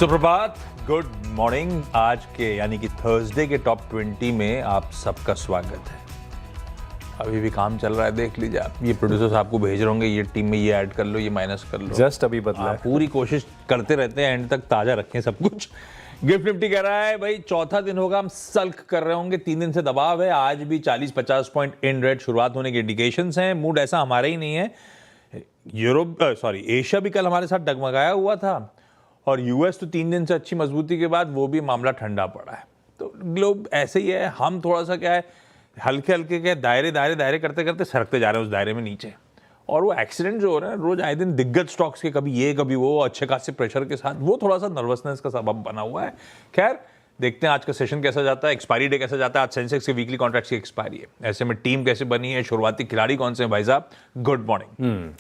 सुप्रभात, good morning. आज के यानी कि थर्सडे के टॉप 20 में आप सबका स्वागत है। अभी भी काम चल रहा है, देख लीजिए आप। ये प्रोड्यूसर साहब को भेज रहे होंगे, ये टीम में ये ऐड कर लो, ये माइनस कर लो। जस्ट अभी बदला है। पूरी कोशिश करते रहते हैं, एंड तक ताजा रखें सब कुछ। गिफ्ट निफ्टी कह रहा है भाई चौथा दिन होगा हम सल्क कर रहे होंगे, 3 दिन से दबाव है। आज भी 40-50 पॉइंट इन रेड शुरुआत होने के इंडिकेशंस हैं। मूड ऐसा हमारा ही नहीं है। एशिया भी कल हमारे साथ डगमगाया हुआ था, और यूएस तो 3 दिन से अच्छी मजबूती के बाद वो भी मामला ठंडा पड़ा है। तो ग्लोब ऐसे ही है। हम थोड़ा सा क्या है, हल्के हल्के क्या दायरे करते करते सरकते जा रहे हैं उस दायरे में नीचे। और वो एक्सीडेंट जो हो रहा है रोज आए दिन दिग्गज स्टॉक्स के, कभी ये कभी वो, अच्छे खासे प्रेशर के साथ, वो थोड़ा सा नर्वसनेस का सबब बना हुआ है। खैर देखते हैं आज का सेशन कैसा जाता है, एक्सपायरी डे कैसा जाता है। आज सेंसेक्स के वीकली कॉन्ट्रैक्ट्स की एक्सपायरी है। ऐसे में टीम कैसे बनी है, शुरुआती खिलाड़ी कौन से हैं भाई साहब? Good morning.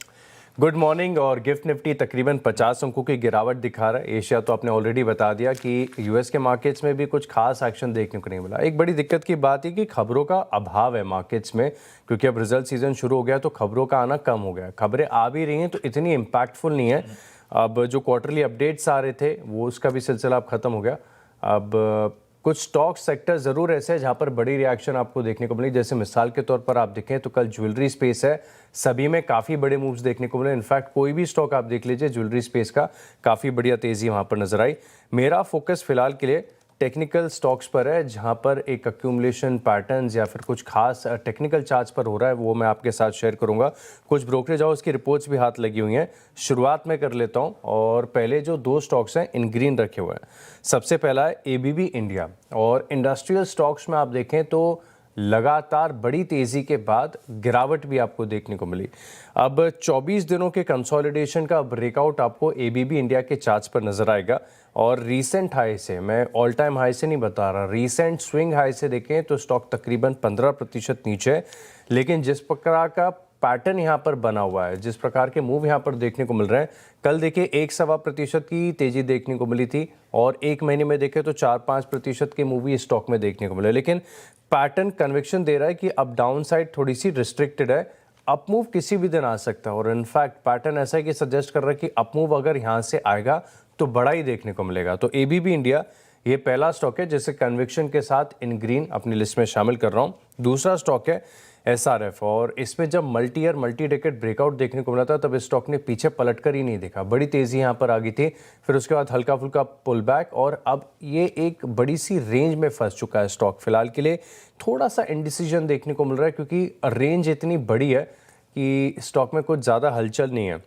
Good morning. और गिफ्ट निफ्टी तकरीबन 50 अंकों की गिरावट दिखा रहा है। एशिया तो आपने ऑलरेडी बता दिया कि यूएस के मार्केट्स में भी कुछ खास एक्शन देखने को नहीं मिला। एक बड़ी दिक्कत की बात है कि खबरों का अभाव है मार्केट्स में, क्योंकि अब रिजल्ट सीजन शुरू हो गया तो खबरों का आना कम हो गया। खबरें आ भी रही हैं तो इतनी इम्पैक्टफुल नहीं है। अब जो क्वार्टरली अपडेट्स आ रहे थे वो उसका भी सिलसिला अब खत्म हो गया। अब कुछ स्टॉक सेक्टर ज़रूर ऐसे हैं जहाँ पर बड़ी रिएक्शन आपको देखने को मिली। जैसे मिसाल के तौर पर आप देखें तो कल ज्वेलरी स्पेस है, सभी में काफ़ी बड़े मूव्स देखने को मिले। इनफैक्ट कोई भी स्टॉक आप देख लीजिए ज्वेलरी स्पेस का काफ़ी बढ़िया तेज़ी वहाँ पर नजर आई। मेरा फोकस फिलहाल के लिए टेक्निकल स्टॉक्स पर है, जहां पर एक अक्यूमुलेशन पैटर्न्स या फिर कुछ खास टेक्निकल चार्ट्स पर हो रहा है, वो मैं आपके साथ शेयर करूंगा। कुछ ब्रोकरेज हाउस की रिपोर्ट्स भी हाथ लगी हुई हैं। शुरुआत में कर लेता हूं, और पहले जो 2 स्टॉक्स हैं इन ग्रीन रखे हुए हैं। सबसे पहला है एबीबी इंडिया। और इंडस्ट्रियल स्टॉक्स में आप देखें तो लगातार बड़ी तेजी के बाद गिरावट भी आपको देखने को मिली। अब 24 दिनों के कंसोलिडेशन का ब्रेकआउट आपको एबीबी इंडिया के चार्ट्स पर नजर आएगा। और रीसेंट हाई से, मैं ऑल टाइम हाई से नहीं बता रहा, रीसेंट स्विंग हाई से देखें तो स्टॉक तकरीबन 15% नीचे है। लेकिन जिस प्रकार का पैटर्न यहाँ पर बना हुआ है, जिस प्रकार के मूव यहाँ पर देखने को मिल रहे हैं, कल देखिए 1-1.25% की तेजी देखने को मिली थी, और एक महीने में देखें तो 4-5% के मूव ही स्टॉक में देखने को मिले। लेकिन पैटर्न कन्विक्शन दे रहा है कि अब डाउन साइड थोड़ी सी रिस्ट्रिक्टेड है, अप मूव किसी भी दिन आ सकता है। और इनफैक्ट पैटर्न ऐसा है कि सजेस्ट कर रहा है कि अप मूव अगर यहाँ से आएगा तो बड़ा ही देखने को मिलेगा। तो एबीबी इंडिया ये पहला स्टॉक है जिसे कन्विक्शन के साथ इन ग्रीन अपनी लिस्ट में शामिल कर रहा हूँ। दूसरा स्टॉक है एसआरएफ, और इसमें जब multi year multi decade breakout देखने को मिला था तब इस स्टॉक ने पीछे पलटकर ही नहीं देखा। बड़ी तेजी यहाँ पर आ गई थी, फिर उसके बाद हल्का फुल्का पुल बैक, और अब ये एक बड़ी सी रेंज में फंस चुका है स्टॉक। फिलहाल के लिए थोड़ा सा इंडिसीजन देखने को मिल रहा है, क्योंकि रेंज इतनी बड़ी है कि स्टॉक में कुछ ज़्यादा हलचल नहीं है।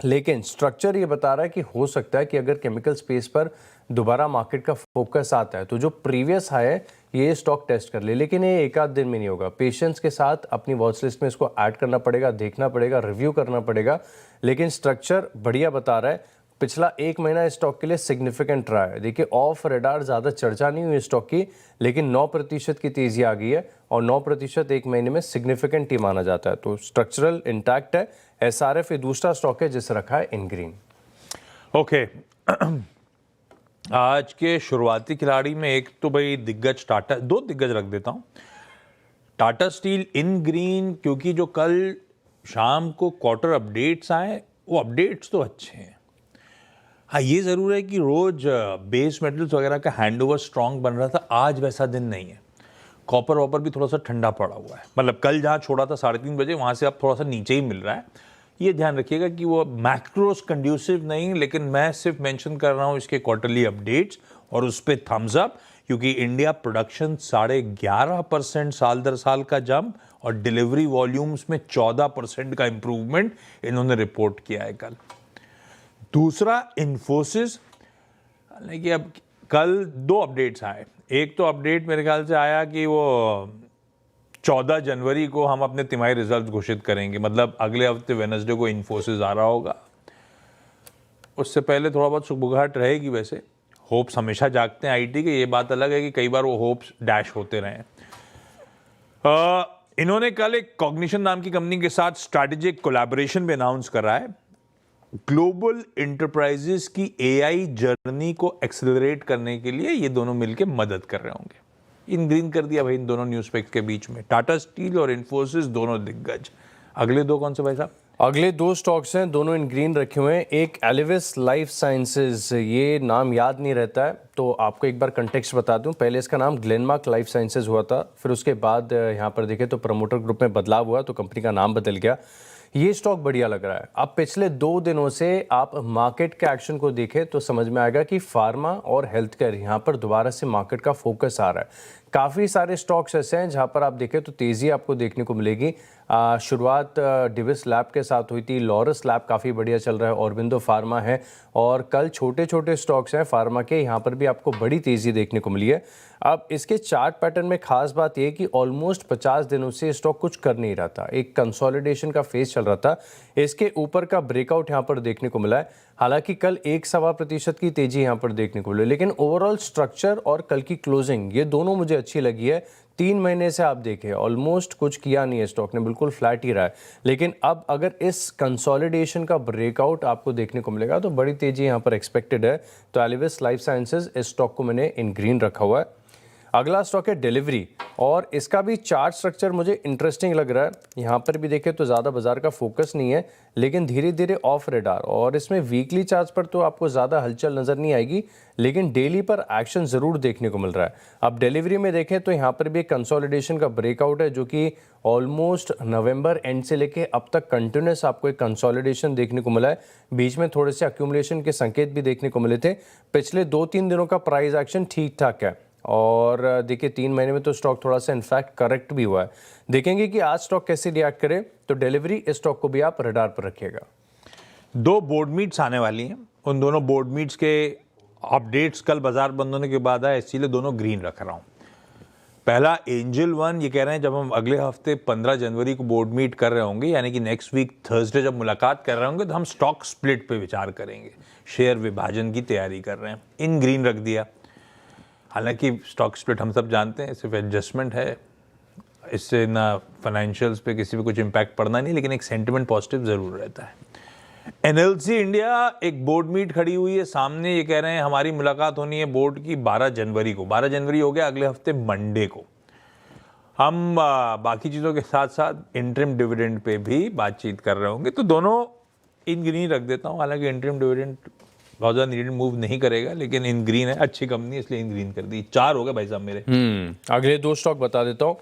लेकिन स्ट्रक्चर ये बता रहा है कि हो सकता है कि अगर केमिकल स्पेस पर दोबारा मार्केट का फोकस आता है तो जो प्रीवियस हाई है ये स्टॉक टेस्ट कर ले। लेकिन ये एक आध दिन में नहीं होगा। पेशेंस के साथ अपनी वॉच लिस्ट में इसको ऐड करना पड़ेगा, देखना पड़ेगा, रिव्यू करना पड़ेगा। लेकिन स्ट्रक्चर बढ़िया बता रहा है। पिछला 1 महीना इस स्टॉक के लिए सिग्निफिकेंट रहा है। देखिए ऑफ रडार ज़्यादा चर्चा नहीं हुई स्टॉक की, लेकिन 9% की तेज़ी आ गई है, और 9% एक महीने में सिग्निफिकेंट ही माना जाता है। तो स्ट्रक्चरल इंटैक्ट है। एसआरएफ ये दूसरा स्टॉक है जिसे रखा है इन ग्रीन। ओके आज के शुरुआती खिलाड़ी में एक तो भाई दिग्गज टाटा, 2 दिग्गज रख देता हूं। टाटा स्टील इन ग्रीन, क्योंकि जो कल शाम को क्वार्टर अपडेट्स आए वो अपडेट्स तो अच्छे हैं। हाँ ये ज़रूर है कि रोज बेस मेटल्स वगैरह का हैंडओवर स्ट्रांग बन रहा था, आज वैसा दिन नहीं है। कॉपर वॉपर भी थोड़ा सा ठंडा पड़ा हुआ है, मतलब कल जहाँ छोड़ा था 3:30 बजे वहाँ से अब थोड़ा सा नीचे ही मिल रहा है। ये ध्यान रखिएगा कि वो मैक्रोस कंड्यूसिव नहीं, लेकिन मैं सिर्फ मेंशन कर रहा हूँ इसके क्वार्टरली अपडेट्स, और उस पर थम्स अप, क्योंकि इंडिया प्रोडक्शन 11.5% साल दर साल का जंप, और डिलीवरी वॉल्यूम्स में 14% का इंप्रूवमेंट इन्होंने रिपोर्ट किया है कल। दूसरा इन्फोसिस, हालांकि अब कल 2 अपडेट्स आए। एक तो अपडेट मेरे ख्याल से आया कि वो 14 जनवरी को हम अपने तिमाही रिजल्ट घोषित करेंगे, मतलब अगले हफ्ते वेडनेसडे को इन्फोसिस आ रहा होगा। उससे पहले थोड़ा बहुत सुगबुगाहट रहेगी। वैसे होप्स हमेशा जागते हैं आईटी के, ये बात अलग है कि कई बार वो होप्स डैश होते रहे। इन्होंने कल एक कॉग्निशन नाम की कंपनी के साथ स्ट्रैटेजिक कोलैबोरेशन भी अनाउंस करा है। ग्लोबल एंटरप्राइजेस की एआई जर्नी को एक्सेलरेट करने के लिए ये दोनों मिलकर मदद कर रहे होंगे। इन ग्रीन कर दिया भाई इन दोनों न्यूज़ पेक्स के बीच में। टाटा स्टील और इन्फोसिस दोनों दिग्गज। अगले 2 कौन से भाई साहब? अगले दो स्टॉक्स हैं, दोनों इन ग्रीन रखे हुए हैं। एक एलिविस लाइफ साइंसेज, ये नाम याद नहीं रहता है तो आपको एक बार कंटेक्स्ट बता दूं। पहले इसका नाम ग्लेनमार्क लाइफ साइंसेज हुआ था, फिर उसके बाद यहाँ पर देखें तो प्रमोटर ग्रुप में बदलाव हुआ तो कंपनी का नाम बदल गया। ये स्टॉक बढ़िया लग रहा है। अब पिछले 2 दिनों से आप मार्केट के एक्शन को देखें तो समझ में आएगा कि फार्मा और हेल्थ केयर यहाँ पर दोबारा से मार्केट का फोकस आ रहा है। काफ़ी सारे स्टॉक्स ऐसे हैं जहाँ पर आप देखें तो तेज़ी आपको देखने को मिलेगी। शुरुआत डिविस लैब के साथ हुई थी, लॉरस लैब काफ़ी बढ़िया चल रहा है, ऑरबिंदो फार्मा है, और कल छोटे छोटे स्टॉक्स हैं फार्मा के, यहाँ पर भी आपको बड़ी तेज़ी देखने को मिली है। अब इसके चार्ट पैटर्न में खास बात यह कि ऑलमोस्ट 50 दिनों से स्टॉक कुछ कर नहीं रहा था, एक कंसोलिडेशन का फेज चल रहा था। इसके ऊपर का ब्रेकआउट यहाँ पर देखने को मिला है। हालांकि कल 1-1.25% की तेजी यहाँ पर देखने को मिली, लेकिन ओवरऑल स्ट्रक्चर और कल की क्लोजिंग ये दोनों मुझे अच्छी लगी है। 3 महीने से आप देखें ऑलमोस्ट कुछ किया नहीं है स्टॉक ने, बिल्कुल फ्लैट ही रहा है। लेकिन अब अगर इस कंसोलिडेशन का ब्रेकआउट आपको देखने को मिलेगा तो बड़ी तेजी यहाँ पर एक्सपेक्टेड है। तो एलिविस लाइफ साइंसेज, इस स्टॉक को मैंने इन ग्रीन रखा हुआ है। अगला स्टॉक है डिलीवरी, और इसका भी चार्ट स्ट्रक्चर मुझे इंटरेस्टिंग लग रहा है। यहाँ पर भी देखें तो ज़्यादा बाजार का फोकस नहीं है, लेकिन धीरे धीरे ऑफ रेडार, और इसमें वीकली चार्ट पर तो आपको ज़्यादा हलचल नज़र नहीं आएगी, लेकिन डेली पर एक्शन ज़रूर देखने को मिल रहा है। अब डिलीवरी में देखें तो यहाँ पर भी एक कंसोलिडेशन का ब्रेकआउट है, जो कि ऑलमोस्ट नवंबर एंड से लेके अब तक कंटिन्यूस आपको एक कंसोलिडेशन देखने को मिला है। बीच में थोड़े से अक्यूमुलेशन के संकेत भी देखने को मिले थे। पिछले 2-3 दिनों का प्राइस एक्शन ठीक ठाक है, और देखिए 3 महीने में तो स्टॉक थोड़ा सा इनफैक्ट करेक्ट भी हुआ है। देखेंगे कि आज स्टॉक कैसे रिएक्ट करे। तो डिलीवरी, इस स्टॉक को भी आप रडार पर रखिएगा। 2 बोर्ड मीट्स आने वाली हैं, उन दोनों बोर्ड मीट्स के अपडेट्स कल बाजार बंद होने के बाद आए, इसीलिए दोनों ग्रीन रख रहा हूँ। पहला एंजल वन, ये कह रहे हैं जब हम अगले हफ्ते 15 जनवरी को बोर्ड मीट कर रहे होंगे, यानी कि नेक्स्ट वीक थर्सडे जब मुलाकात कर रहे होंगे, तो हम स्टॉक स्प्लिट पे विचार करेंगे, शेयर विभाजन की तैयारी कर रहे हैं। इन ग्रीन रख दिया। हालांकि स्टॉक स्प्लिट हम सब जानते हैं सिर्फ एडजस्टमेंट है, इससे ना फाइनेंशियल्स पे किसी पे कुछ इम्पैक्ट पड़ना नहीं, लेकिन एक सेंटिमेंट पॉजिटिव ज़रूर रहता है। एनएलसी इंडिया एक बोर्ड मीट खड़ी हुई है सामने, ये कह रहे हैं हमारी मुलाकात होनी है बोर्ड की 12 जनवरी को। 12 जनवरी हो गया, अगले हफ्ते मंडे को। हम बाकी चीज़ों के साथ साथ इंटरिम डिविडेंड पे भी बातचीत कर रहे होंगे, तो दोनों इन ग्रीन रख देता हूँ। हालांकि इंटरिम डिविडेंड बहुत ज़्यादा नीडेड मूव नहीं करेगा, लेकिन इन ग्रीन है, अच्छी कंपनी, इसलिए इन ग्रीन कर दी। 4 हो गए भाई साहब मेरे। अगले 2 स्टॉक बता देता हूँ।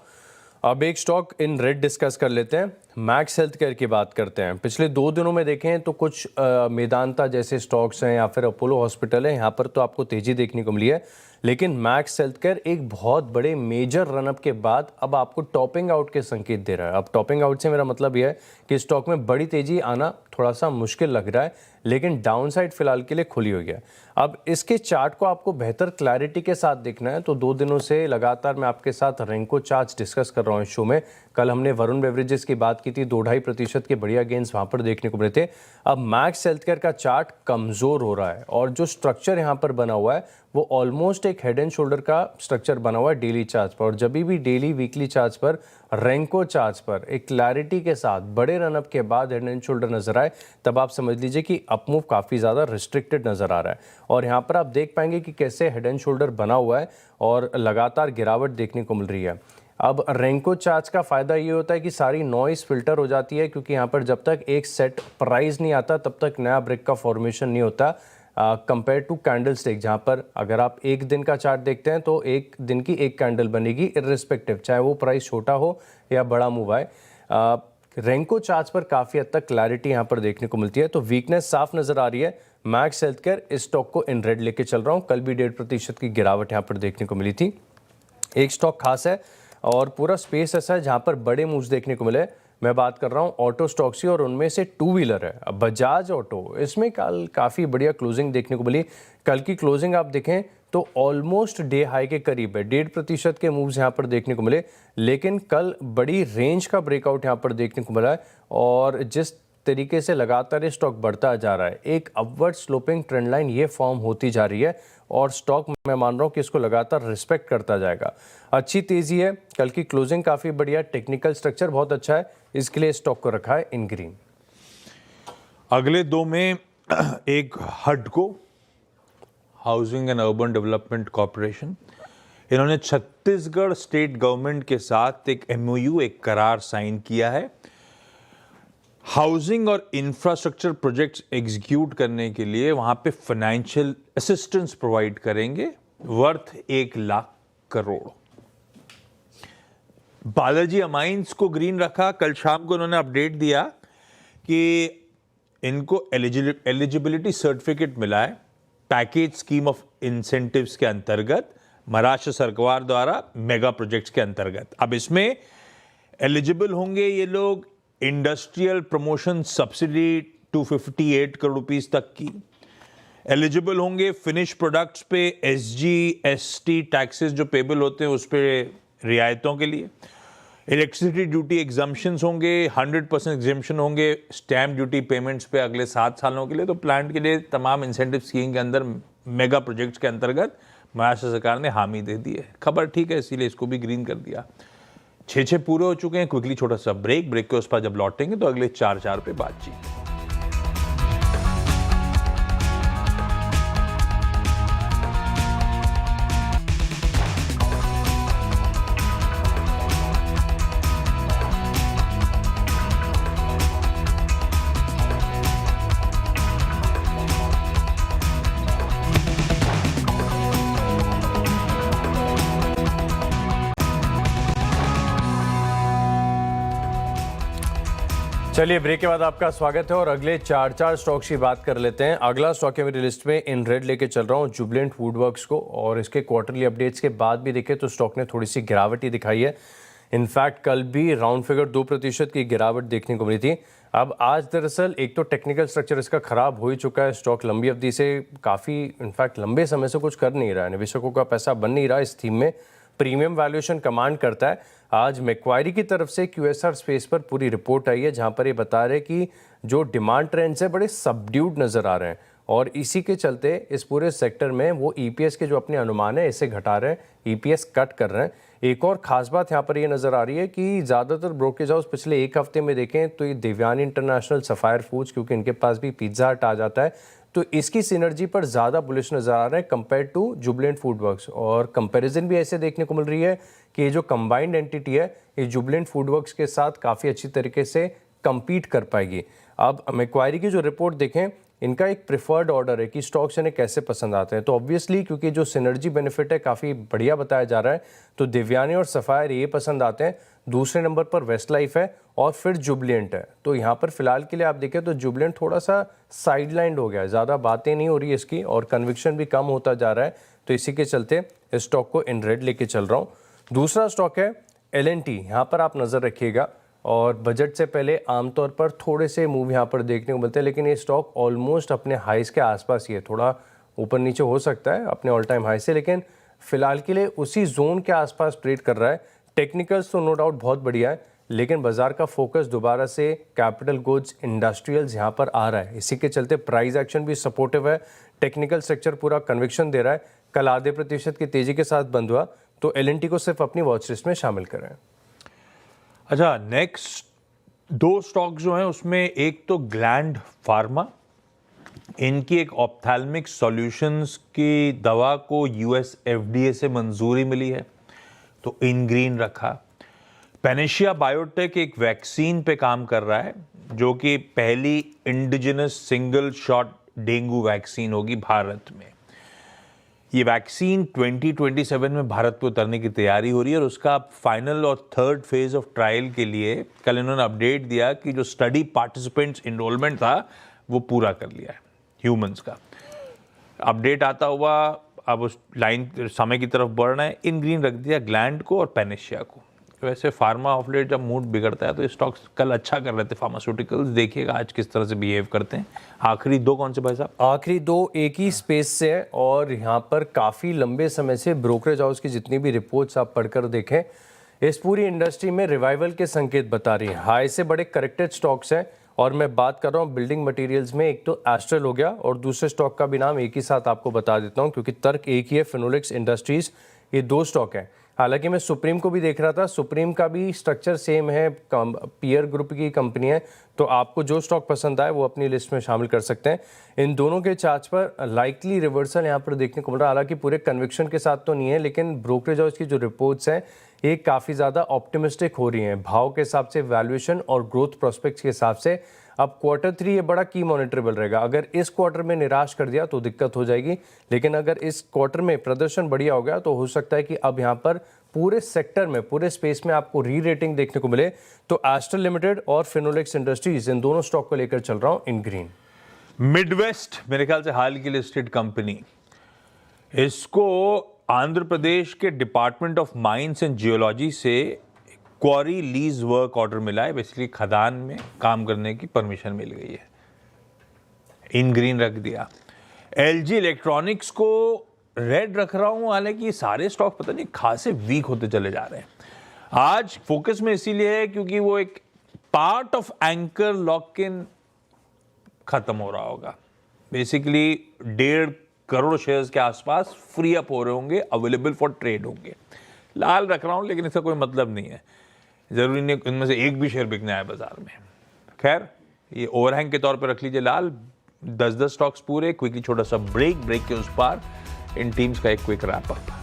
अब एक स्टॉक इन रेड डिस्कस कर लेते हैं। मैक्स हेल्थ केयर की बात करते हैं। पिछले 2 दिनों में देखें तो कुछ मेदांता जैसे स्टॉक्स हैं या फिर अपोलो हॉस्पिटल है, यहाँ पर तो आपको तेजी देखने को मिली है, लेकिन मैक्स हेल्थ केयर एक बहुत बड़े मेजर रनअप के बाद अब आपको टॉपिंग आउट के संकेत दे रहा है। अब टॉपिंग आउट से मेरा मतलब यह है कि स्टॉक में बड़ी तेजी आना थोड़ा सा मुश्किल लग रहा है, लेकिन डाउनसाइड फिलहाल के लिए खुली हुई है। अब इसके चार्ट को आपको बेहतर क्लैरिटी के साथ देखना है तो 2 दिनों से लगातार मैं आपके साथ रेंको चार्ट्स डिस्कस कर रहा हूँ इस शो में। कल हमने वरुण बेवरेजेस की बात की थी, 2-2.5% के बढ़िया गेंस वहाँ पर देखने को मिले थे। अब मैक्स हेल्थ केयर का चार्ट कमज़ोर हो रहा है, और जो स्ट्रक्चर यहाँ पर बना हुआ है वो ऑलमोस्ट एक हेड एंड शोल्डर का स्ट्रक्चर बना हुआ है डेली चार्ट्स पर। और जब भी डेली वीकली चार्ट्स पर, रेंको चार्ट्स पर एक क्लैरिटी के साथ बड़े रनअप के बाद हेड एंड शोल्डर नजर आए, तब आप समझ लीजिए कि अपमूव काफ़ी ज़्यादा रिस्ट्रिक्टेड नज़र आ रहा है। और यहाँ पर आप देख पाएंगे कि कैसे हेड एंड शोल्डर बना हुआ है और लगातार गिरावट देखने को मिल रही है। अब रेंको चार्ट्स का फ़ायदा ये होता है कि सारी नॉइस फिल्टर हो जाती है, क्योंकि यहाँ पर जब तक एक सेट प्राइस नहीं आता तब तक नया ब्रेक का फॉर्मेशन नहीं होता, कंपेयर टू कैंडल स्टिक, जहाँ पर अगर आप एक दिन का चार्ट देखते हैं तो एक दिन की एक कैंडल बनेगी इर्रिस्पेक्टिव, चाहे वो प्राइस छोटा हो या बड़ा मूव आए। रेंको चार्ट्स पर काफ़ी हद तक क्लैरिटी यहाँ पर देखने को मिलती है, तो वीकनेस साफ नज़र आ रही है। मैक्स हेल्थ केयर, इस स्टॉक को इन रेड लेके चल रहा हूँ। कल भी 1.5% की गिरावट यहाँ पर देखने को मिली थी। एक स्टॉक खास है और पूरा स्पेस ऐसा है जहाँ पर बड़े मूव्स देखने को मिले। मैं बात कर रहा हूँ ऑटो स्टॉक्स की, और उनमें से 2 व्हीलर है। अब बजाज ऑटो, इसमें कल काफ़ी बढ़िया क्लोजिंग देखने को मिली। कल की क्लोजिंग आप देखें तो ऑलमोस्ट डे हाई के करीब है, 1.5% के मूव्स यहाँ पर देखने को मिले, लेकिन कल बड़ी रेंज का ब्रेकआउट यहाँ पर देखने को मिला है। और जिस तरीके से लगातार ये स्टॉक बढ़ता जा रहा है, एक अपवर्ड स्लोपिंग ट्रेंड लाइन ये फॉर्म होती जा रही है, और स्टॉक मैं मान रहा हूँ कि इसको लगातार रिस्पेक्ट करता जाएगा। अच्छी तेजी है, कल की क्लोजिंग काफ़ी बढ़िया, टेक्निकल स्ट्रक्चर बहुत अच्छा है, इसके लिए स्टॉक को रखा है इन ग्रीन। अगले 2 में एक हडको, housing and urban development corporation, इन्होंने छत्तीसगढ़ स्टेट गवर्नमेंट के साथ एक MOU, एक करार साइन किया है। हाउसिंग और इंफ्रास्ट्रक्चर प्रोजेक्ट्स एग्जीक्यूट करने के लिए वहां पे फाइनेंशियल असिस्टेंस प्रोवाइड करेंगे वर्थ 1 लाख करोड़। बालाजी अमाइंस को ग्रीन रखा। कल शाम को उन्होंने अपडेट दिया कि इनको एलिजिबिलिटी सर्टिफिकेट मिला है पैकेज स्कीम ऑफ इंसेंटिव्स के अंतर्गत महाराष्ट्र सरकार द्वारा मेगा प्रोजेक्ट्स के अंतर्गत। अब इसमें एलिजिबल होंगे ये लोग industrial promotion subsidy 258 crore rupees तक की। एलिजिबल होंगे फिनिश प्रोडक्ट्स पे SGST टैक्सेस जो पेबल होते हैं उस पे रियायतों के लिए। इलेक्ट्रिसिटी ड्यूटी एग्जम्पशंस होंगे, 100% एग्जम्पशन होंगे स्टैम्प ड्यूटी पेमेंट्स पे अगले 7 सालों के लिए। तो प्लांट के लिए तमाम इंसेंटिव स्कीम के अंदर मेगा प्रोजेक्ट्स के अंतर्गत महाराष्ट्र सरकार ने हामी दे दी है। खबर ठीक है, इसीलिए इसको भी ग्रीन कर दिया। 6 पूरे हो चुके हैं। क्विकली छोटा सा ब्रेक के उस पर जब लौटेंगे तो अगले 4 पे बातचीत। चलिए ब्रेक के बाद आपका स्वागत है और अगले 4 स्टॉक्स की बात कर लेते हैं। अगला स्टॉक है मेरी लिस्ट में, इन रेड लेके चल रहा हूँ जुबिलेंट वुडवर्क्स को। और इसके क्वार्टरली अपडेट्स के बाद भी देखें तो स्टॉक ने थोड़ी सी गिरावट ही दिखाई है। इनफैक्ट कल भी राउंड फिगर 2% की गिरावट देखने को मिली थी। अब आज दरअसल एक तो टेक्निकल स्ट्रक्चर इसका खराब हो ही चुका है। स्टॉक लंबी अवधि से काफ़ी इनफैक्ट लंबे समय से कुछ कर नहीं रहा है, निवेशकों का पैसा बन नहीं रहा। इस थीम में प्रीमियम वैल्यूएशन कमांड करता है। आज मैक्वायरी की तरफ से QSR स्पेस पर पूरी रिपोर्ट आई है जहां पर ये बता रहे कि जो डिमांड ट्रेंड्स है बड़े सबड्यूड नज़र आ रहे हैं और इसी के चलते इस पूरे सेक्टर में वो EPS के जो अपने अनुमान है इसे घटा रहे हैं, EPS कट कर रहे हैं। एक और ख़ास बात यहाँ पर ये नज़र आ रही है कि ज़्यादातर ब्रोकरेज हाउस पिछले एक हफ्ते में देखें तो ये देवयानी इंटरनेशनल, सफायर फूड्स, क्योंकि इनके पास भी पिज़्ज़ा हट आ जाता है, तो इसकी सिनर्जी पर ज़्यादा बुलिश नज़र आ रहा है कंपेयर टू जुबिलेंट फूडवर्क्स। और कंपैरिजन भी ऐसे देखने को मिल रही है कि ये जो कंबाइंड एंटिटी है ये जुबिलेंट फूडवर्क्स के साथ काफ़ी अच्छी तरीके से compete कर पाएगी। अब मैक्वायरी की जो रिपोर्ट देखें, इनका एक प्रिफर्ड ऑर्डर है कि स्टॉक्स इन्हें कैसे पसंद आते हैं। तो ऑब्वियसली क्योंकि जो सिनर्जी बेनिफिट है काफ़ी बढ़िया बताया जा रहा है, तो देवयानी और सफायर ये पसंद आते हैं। दूसरे नंबर पर वेस्ट लाइफ है और फिर जुबिलेंट है। तो यहाँ पर फिलहाल के लिए आप देखें तो जुबिलेंट थोड़ा सा साइडलाइंड हो गया है, ज़्यादा बातें नहीं हो रही है इसकी और कन्विक्शन भी कम होता जा रहा है। तो इसी के चलते इस स्टॉक को इन रेड लेके चल रहा हूँ। दूसरा स्टॉक है L&T। यहाँ पर आप नज़र रखिएगा और बजट से पहले आमतौर पर थोड़े से मूव यहाँ पर देखने को मिलते हैं, लेकिन ये स्टॉक ऑलमोस्ट अपने हाइस के आसपास ही है। थोड़ा ऊपर नीचे हो सकता है अपने ऑल टाइम हाई से, लेकिन फिलहाल के लिए उसी जोन के आसपास ट्रेड कर रहा है। टेक्निकल्स तो नो डाउट बहुत बढ़िया है, लेकिन बाजार का फोकस दोबारा से कैपिटल गुड्स, इंडस्ट्रियल्स यहाँ पर आ रहा है। इसी के चलते प्राइस एक्शन भी सपोर्टिव है, टेक्निकल स्ट्रक्चर पूरा कन्विक्शन दे रहा है। कल आधे % की तेजी के साथ बंद हुआ, तो L&T को सिर्फ अपनी वॉच लिस्ट में शामिल करें। अच्छा, नेक्स्ट 2 स्टॉक जो हैं उसमें एक तो ग्लैंड फार्मा, इनकी एक ऑप्थेल्मिक सॉल्यूशंस की दवा को US FDA से मंजूरी मिली है, तो इन ग्रीन रखा। पेनेशिया बायोटेक एक वैक्सीन पे काम कर रहा है जो कि पहली indigenous single shot dengue vaccine होगी भारत में। ये वैक्सीन 2027 में भारत पे उतरने की तैयारी हो रही है और उसका फाइनल और 3rd फेज ऑफ ट्रायल के लिए कल इन्होंने अपडेट दिया कि जो स्टडी पार्टिसिपेंट्स इनरोलमेंट था वो पूरा कर लिया है ह्यूमंस का। अपडेट आता हुआ अब उस लाइन समय की तरफ बढ़ना है। इन ग्रीन रख दिया ग्लैंड को और पेनेशिया को। वैसे फार्मा ऑफ लेट जब मूड बिगड़ता है तो स्टॉक्स कल अच्छा कर रहे थे फार्मास्यूटिकल्स, देखिएगा आज किस तरह से बिहेव करते हैं। आखिरी 2 कौन से भाई साहब? आखिरी 2 एक ही स्पेस से है और यहाँ पर काफ़ी लंबे समय से ब्रोकरेज हाउस की जितनी भी रिपोर्ट्स आप पढ़कर देखें, इस पूरी इंडस्ट्री में रिवाइवल के संकेत बता रही है। हाई से बड़े करेक्टेड स्टॉक्स हैं और मैं बात कर रहा हूँ बिल्डिंग मटेरियल्स में। एक तो एस्ट्रल हो गया और दूसरे स्टॉक का भी नाम एक ही साथ आपको बता देता हूँ क्योंकि तर्क एक ही है, फिनोलेक्स इंडस्ट्रीज। ये 2 स्टॉक हैं। हालांकि मैं सुप्रीम को भी देख रहा था, सुप्रीम का भी स्ट्रक्चर सेम है, पीयर ग्रुप की कंपनी है, तो आपको जो स्टॉक पसंद आए वो अपनी लिस्ट में शामिल कर सकते हैं। इन दोनों के चार्ट्स पर लाइकली रिवर्सल यहाँ पर देखने को मिल रहा है। हालांकि पूरे कन्विक्शन के साथ तो नहीं है, लेकिन ब्रोकरेज हाउस की जो रिपोर्ट्स हैं ये काफ़ी ज़्यादा ऑप्टिमिस्टिक हो रही हैं भाव के हिसाब से, वैल्यूएशन और ग्रोथ प्रोस्पेक्ट्स के हिसाब से। अब Q3 ये बड़ा की मॉनिटरेबल रहेगा। अगर इस क्वार्टर में निराश कर दिया तो दिक्कत हो जाएगी, लेकिन अगर इस क्वार्टर में प्रदर्शन बढ़िया हो गया तो हो सकता है कि अब यहाँ पर पूरे सेक्टर में, पूरे स्पेस में आपको री रेटिंग देखने को मिले। तो एस्ट्रल लिमिटेड और फिनोलेक्स इंडस्ट्रीज, इन दोनों स्टॉक को लेकर चल रहा हूँ इन ग्रीन। मिडवेस्ट मेरे ख्याल से हाल की लिस्टेड कंपनी, इसको आंध्र प्रदेश के department of mines and geology से क्वारी लीज वर्क ऑर्डर मिला है। बेसिकली खदान में काम करने की परमिशन मिल गई है, इन ग्रीन रख दिया। LG इलेक्ट्रॉनिक्स को रेड रख रहा हूं, हालांकि ये सारे स्टॉक पता नहीं खासे वीक होते चले जा रहे हैं। आज फोकस में इसीलिए है क्योंकि वो एक part of anchor lock in खत्म हो रहा होगा। बेसिकली 1.5 करोड़ शेयर्स के आसपास फ्री अप हो रहे होंगे, अवेलेबल फॉर ट्रेड होंगे। लाल रख रहा हूं, लेकिन इसका कोई मतलब नहीं है, जरूरी नहीं इनमें से एक भी शेयर बिकना है बाजार में। खैर, ये ओवरहैंग के तौर पर रख लीजिए लाल। 10-10 स्टॉक्स पूरे। क्विकली छोटा सा ब्रेक के उस पार इन टीम्स का एक क्विक रैप अप।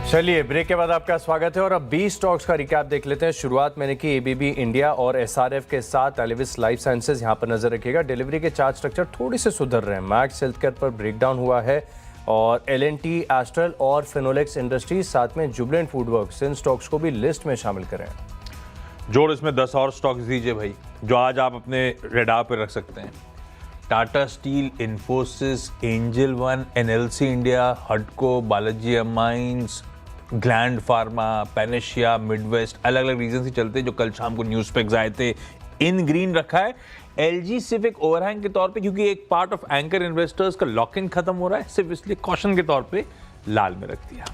चलिए, ब्रेक के बाद आपका स्वागत है और अब 20 स्टॉक्स का रिकैप देख लेते हैं। शुरुआत मैंने की ABB इंडिया और SRF के साथ। एलिविस लाइफ साइंसेज यहाँ पर नजर रखिएगा। डिलीवरी के चार्ट स्ट्रक्चर थोड़े से सुधर रहे हैं। मैक्स हेल्थकेयर पर ब्रेकडाउन हुआ है और L&T, एस्ट्रल और फिनोलेक्स इंडस्ट्रीज, साथ में जुबिलेंट फूडवर्क्स, इन स्टॉक्स को भी लिस्ट में शामिल करें। जोड़ इसमें 10 और स्टॉक्स दीजिए भाई, जो आज आप अपने रेडार पे रख सकते हैं। Tata steel, Infosys, Angel One, NLC India, हडको, Balaji amines, Gland Pharma, Panacea, Midwest, अलग अलग रीजन से चलते जो कल शाम को न्यूज पे आए थे, इन ग्रीन रखा है। LG सिर्फ एक ओवरहैंग के तौर पे, क्योंकि एक पार्ट ऑफ एंकर इन्वेस्टर्स का लॉक इन खत्म हो रहा है, सिर्फ इसलिए कॉशन के तौर पे लाल में रख दिया।